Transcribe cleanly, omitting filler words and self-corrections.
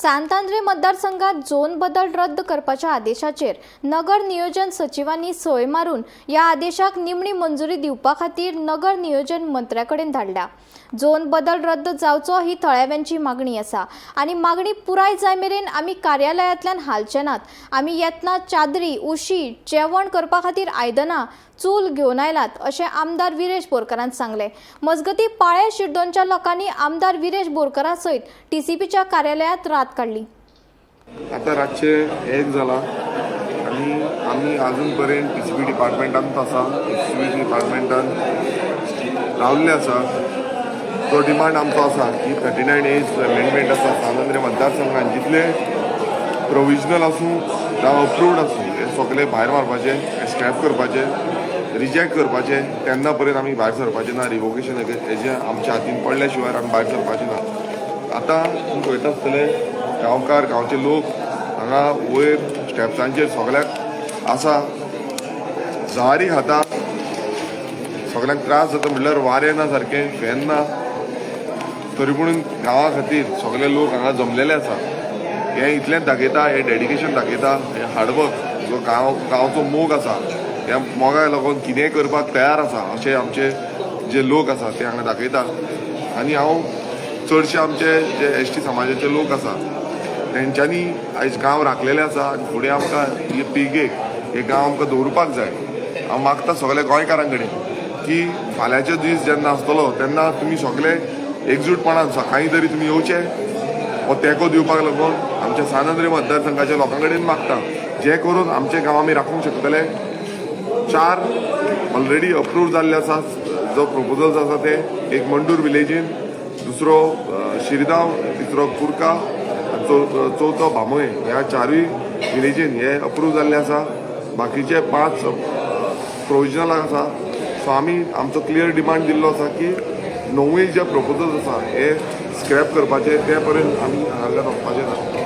सांतांद्रे मतदारसंघात झोन बदल रद्द करपाच्या आदेशाचेर नगर नियोजन सचिवांनी सय मारून या आदेशाक निमणी मंजुरी दिवपा खातीर नगर नियोजन मंत्र्याकडेन धाडल्या। झोन बदल रद्द जावचो ही थळाव्यांची मागणी आसा आनी मागणी पुराय जाय मेरेन आमी कार्यालयांतल्यान हालचे नात। आमी येतना चादरी, उशी, जेवण करपा खातीर आयदनां, चूल घेवन आयलात अशें आमदार विरेश बोरकारान सांगले। मजगती पाळे शिरदोनच्या लोकांनी आमदार विरेश बोरकारा सयत टीसीपीच्या कार्यालयात रात काढली। आता रातचे 1 जाला आणि आम्ही अजून पर्यंत टीसीपी डिपार्टमेंटांत आसा। टीसीपी डिपार्टमेंटान रावल्ले आसा। तो डिमांड आमचो आसा की 39A अमेंडमेंट आसा सांतांद्रे मतदारसंघात जितले प्रोविजनल आसूं जावं अप्रूव्ड आसूं हे सगळे भायर मारपाचे, स्क्रॅप करपाचे, रिजेक्ट करपाचे, तेन्ना पर्यंत आमी भायर सरपाचे ना। रिवोकेशन हेजे आमच्या हातीन पडल्या शिवाय आमी भायर सरपाचे ना। आतां तुमी पळयता आसतले गांवकार, गांवचे लोक हांगा वयर स्टेप्सांचेर सगळ्याक आसा, जळारी खाता, सगळ्यांक त्रास जाता म्हणल्यार वारें ना सारकें, फॅन ना, तरी पूण गांवा खातीर सगळे लोक हांगा जमलेले आसा। हे इतलेंच दाखयता, हे डेडिकेशन दाखयता, हे हार्डवर्क जो गांवचो मोग आसा, ह्या मोगाक लागून कितेंय करपाक तयार आसा अशे आमचे जे लोक आसा ते हांगा दाखयता। आनी हांव चडशे आमचे जे एसटी समाजाचे लोक आसा तेंच्यांनी आयज गांव राखलेले आसा आनी फुडें आमकां ही पिळगेक हे गांव आमकां दवरपाक जाय। हांव मागता सगळ्या गोंयकारां कडेन की फाल्यांचो दीस जेन्ना आसतलो तेन्ना तुमी सगळे एकजूटपणान सकाळीं तरी तुमी येवचे हो तेंको दिवपाक लागून आमच्या सांतांद्रे मतदारसंघाच्या लोकां कडेन मागता, जे करून आमचे गांव आमी राखूंक शकतले। 4 ऑलरेडी अप्रूव्ड जाल्ले आसा जो प्रोपोजल्स आसा ते, एक मंडूर विलेजीन, दुसरो शिरगांव, तिसरो कुरका, चवथो भामोय, ह्या 4 विलेजीन हे अप्रूव्ड जाल्ले आसा। बाकीचे 5 प्रोविजनल आसा। सो आमी आमचो क्लियर डिमांड दिल्लो आसा की 9 जे प्रोपोजल्स आसा हे स्क्रॅप करपाचे, ते पर्यंत आमी हांगा वचपाचे ना।